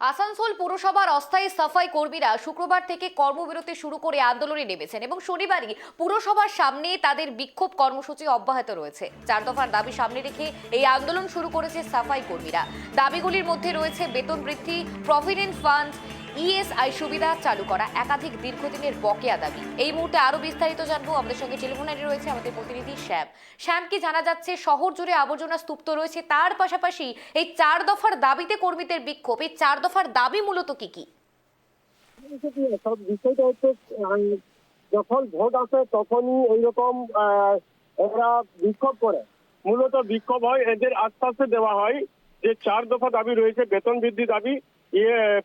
আসানসোল পুরসভার অস্থায়ী সাফাই কর্মীরা শুক্রবার থেকে কর্মবিরতি শুরু করে আন্দোলনে নেমেছেন এবং শনিবারই পুরসভার সামনে তাদের বিক্ষোভ কর্মসূচি অব্যাহত রয়েছে। 4 দফার দাবি সামনে রেখে এই আন্দোলন শুরু করেছে সাফাই কর্মীরা। দাবিগুলির মধ্যে রয়েছে বেতন বৃদ্ধি, প্রভিডেন্ট ফান্ড, ইএসআই সুবিধা চালু করা, একাধিক দীর্ঘদিনের বকেয়া দাবি। এই মুহূর্তে আরো বিস্তারিত জানবো, আমাদের সঙ্গে টেলিফোনে রয়েছে আমাদের প্রতিনিধি শ্যাম। কি জানা যাচ্ছে? শহর জুড়ে আবর্জনা স্তূপ রয়েছে, তার পাশাপাশি এই 4 দফার দাবিতে কর্মীদের বিক্ষোভ। এই 4 দফার দাবি মূলত কি কি? সব বিষয়টা হচ্ছে যখন ভোট আসে তখনই এইরকম ওরা বিক্ষোভ করে। মূলত বিক্ষোভ হয়, এদের আশ্বাসে দেওয়া হয় যে 4 দফা দাবি রয়েছে, বেতন বৃদ্ধি দাবি,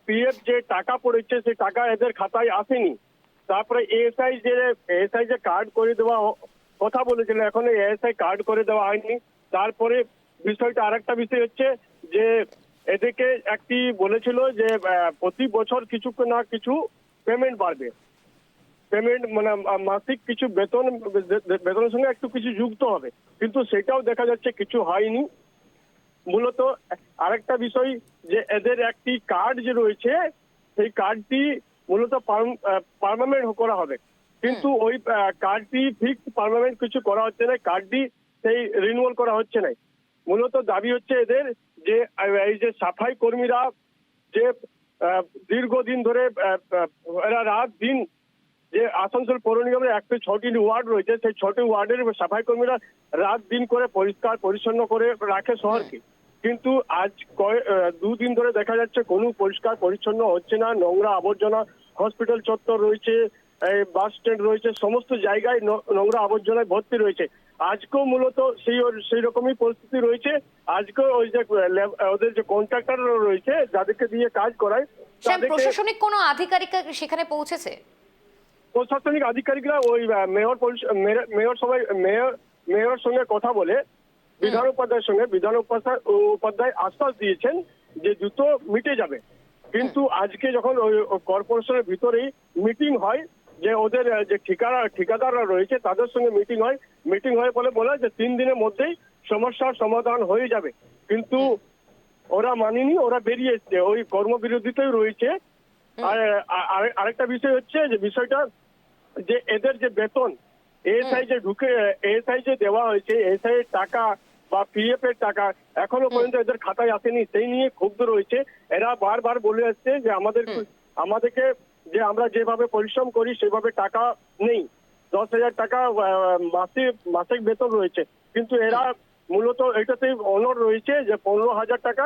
পিএফ যে টাকা পড়েছে সেই টাকা এদের খাতায় আসেনি। তারপরে এএসআই যে কার্ড করে দেওয়া কথা বলেছিল, এখন এএসআই কার্ড করে দেওয়া হয়নি। তারপরে বিষয়টা আরেকটা বিষয় হচ্ছে যে এদেরকে একটি বলেছিল যে প্রতি বছর কিছু না কিছু পেমেন্ট বাড়বে, পেমেন্ট মানে মাসিক কিছু বেতনের সঙ্গে একটু কিছু যুক্ত হবে, কিন্তু সেটাও দেখা যাচ্ছে কিছু হয়নি। মূলত আরেকটা বিষয় যে এদের একটি কার্ড যে রয়েছে সেই কার্ডটি মূলত পার্মানেন্ট করা হবে, কিন্তু ওই কার্ডটি ফিক্সড পার্মানেন্ট কিছু করা হচ্ছে না, কার্ডটি সেই রিনিউয়াল করা হচ্ছে না। মূলত দাবি হচ্ছে এদের যে এই যে সাফাই কর্মীরা যে দীর্ঘদিন ধরে এরা রাত দিন যে আসানসোল পৌর নিগমের 106টি ওয়ার্ড রয়েছে, সেই 6টি ওয়ার্ডের সাফাই কর্মীরা রাত দিন করে পরিষ্কার পরিচ্ছন্ন করে রাখে শহরকে, কিন্তু আজ 2 দিন ধরে দেখা যাচ্ছে কোনো পরিষ্কার পরিচ্ছন্ন হচ্ছে না। নোংরা আবর্জনা, হসপিটাল চত্বর রয়েছে, বাস স্ট্যান্ড রয়েছে, সমস্ত জায়গায় নোংরা আবর্জনায় ভর্তি রয়েছে। আজকেও মূলত সেই রকমই পরিস্থিতি রয়েছে। আজকে ওই যে ওদের যে কন্ট্রাক্টর রয়েছে যাদেরকে দিয়ে কাজ করায়, প্রশাসনিক কোনো আধিকারিক সেখানে পৌঁছেছে? প্রশাসনিক আধিকারিকরা ওই মেয়র সঙ্গে কথা বলে বিধান উপাধ্যায় আশ্বাস দিয়েছেন যে দ্রুত মিটে যাবে। কিন্তু আজকে যখন ওই কর্পোরেশনের ভিতরেই মিটিং হয়, যে ওদের যে ঠিকাদাররা রয়েছে তাদের সঙ্গে মিটিং হয় বলে বলে যে 3 দিনের মধ্যেই সমস্যার সমাধান হয়ে যাবে, কিন্তু ওরা মানেনি, ওরা বেরিয়ে এসছে, ওই কর্মবিরোধীতেই রয়েছে। আর আরেকটা বিষয় হচ্ছে যে বিষয়টা যে এদের যে বেতন এএসআই যে দেওয়া হয়েছে, এএসআই এর টাকা বা পিএফ এর টাকা এখনো পর্যন্ত এদের খাতায় আসেনি, সেই নিয়ে ক্ষুব্ধ রয়েছে। এরা বারবার বলে আসছে যে আমাদেরকে যে আমরা যেভাবে পরিশ্রম করি সেভাবে টাকা নেই। 10,000 টাকা মাসিক বেতন রয়েছে, কিন্তু এরা মূলত এটাতেই অনড় রয়েছে যে 15,000 টাকা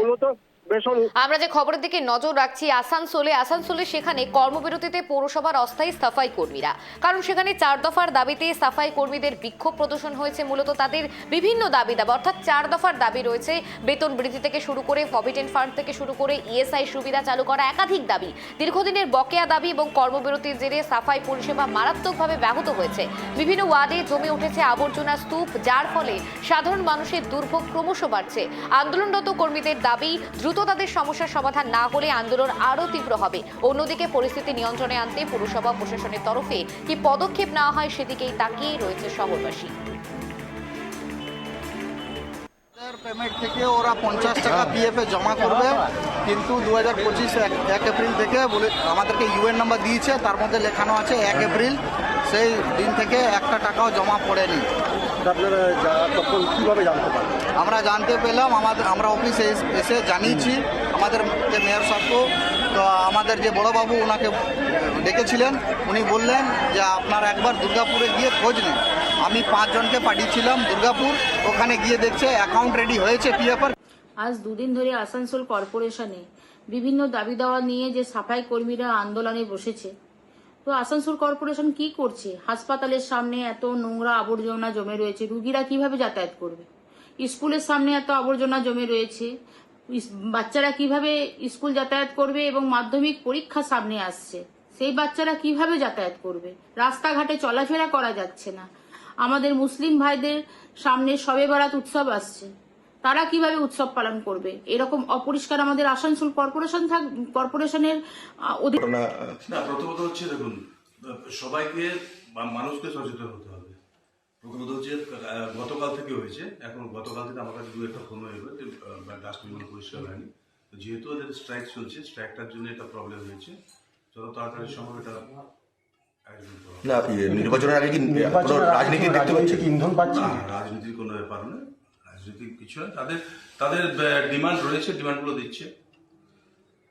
মূলত বেতন। আমরা যে খবরের দিকে নজর রাখছি আসানসোলে সেখানে কর্মবিরতিতে পৌরসভার অস্থায়ী সাফাই কর্মীরা, কারণ সেখানে 4 দফার দাবিতে সাফাই কর্মীদের বিক্ষোভ প্রদর্শন হয়েছে। মূলত তাদের বিভিন্ন দাবি অর্থাৎ 4 দফার দাবি রয়েছে, বেতন বৃদ্ধি থেকে শুরু করে প্রভিডেন্ট ফান্ড থেকে শুরু করে ইএসআই সুবিধা চালু করা, একাধিক দাবি, দীর্ঘদিনের বকেয়া দাবি এবং কর্মবিরতির জেরে সাফাই পরিষেবা মারাত্মকভাবে ব্যাহত হয়েছে। বিভিন্ন ওয়ার্ডে জমে উঠেছে আবর্জনা স্তূপ, যার ফলে সাধারণ মানুষের দুর্ভোগ ক্রমশ বাড়ছে। আন্দোলনরত কর্মীদের দাবি, দ্রুত তাদের সমস্যার সমাধান না হলে আন্দোলন আরো তীব্র হবে। অন্যদিকে পরিস্থিতি নিয়ন্ত্রণে আনতে পুরসভা প্রশাসনের তরফে কি পদক্ষেপ নেওয়া হয় সেদিকেই তাকিয়ে রয়েছে শহরবাসী। পেমেন্ট থেকে ওরা 50 টাকা পিএফ এ জমা করবে, কিন্তু 2025 1 এপ্রিল থেকে বলে আমাদেরকে ইউএন নাম্বার দিয়েছে, তার মধ্যে লেখানো আছে 1 এপ্রিল, সেই দিন থেকে একটা টাকাও জমা পড়েনি। আপনারা তখন কিভাবে জানতে পারেন? আমরা জানতে পেলাম, আমরা অফিসে এসে জানিয়েছি আমাদের যে মেয়র সাহেবকে। তো আমাদের যে বড়বাবু ওনাকে ডেকেছিলেন, উনি বললেন যে আপনার একবার দুর্গাপুরে গিয়ে খোঁজ নেন। আমি 5 জনকে পাঠিয়েছিলাম দুর্গাপুর, ওখানে গিয়ে দেখছে অ্যাকাউন্ট রেডি হয়েছে পিএফ। আজ 2 দিন ধরে আসানসোল কর্পোরেশনে বিভিন্ন দাবি দাওয়া নিয়ে যে সাফাই কর্মীরা আন্দোলনে বসেছে, তো আসানসোল কর্পোরেশন কি করছে? হাসপাতালের সামনে এত নোংরা আবর্জনা জমে রয়েছে, রুগীরা কিভাবে যাতায়াত করবে? স্কুলের সামনে এত আবর্জনা জমে রয়েছে, বাচ্চারা কিভাবে স্কুল যাতায়াত করবে? এবং মাধ্যমিক পরীক্ষা সামনে আসছে, সেই বাচ্চারা কিভাবে যাতায়াত করবে? রাস্তাঘাটে চলাফেরা করা যাচ্ছে না। আমাদের মুসলিম ভাইদের সামনে শবে বরাত উৎসব আসছে, তারা কিভাবে উৎসব পালন করবে? এরকম অপরিষ্কার আমাদের আসানসোল কর্পোরেশনের প্রথমত হচ্ছে, দেখুন, সবাইকে মানুষকে সচেতন হতে হবে। প্রথমত হচ্ছে গতকাল থেকে হয়েছে, এখন গতকাল থেকে আমার কাছে 2-1টা ফোন হয়ে গেল, ডাস্টবিন পরিষ্কার হয়নি। তো যেহেতু ওদের স্ট্রাইক চলছে, স্ট্রাইকটার জন্য এটা প্রবলেম হয়েছে, যত তাড়াতাড়ি সম্ভব এটা আয়োজন করা হবে। না নির্বাচনের আগে কি কোনো রাজনীতি দেখতে পাচ্ছি? ইন্ধন পাচ্ছি না, রাজনীতির কোনো ব্যাপার নয়, রাজনীতির কিছু নয়। তাদের ডিমান্ড রয়েছে, ডিমান্ডগুলো দিচ্ছে।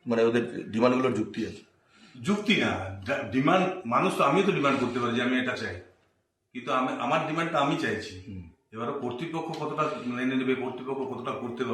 মানে ওদের ডিমান্ডগুলোর যুক্তি আছে? যুক্তি না, ডিমান্ড মানুষ তো, আমিও তো ডিমান্ড করতে পারি যে আমি এটা চাই, কিন্তু আমার ডিমান্ডটা আমি চাইছি। এবারে কর্তৃপক্ষ কতটা মেনে নেবে, কর্তৃপক্ষ কতটা করতে পারবে।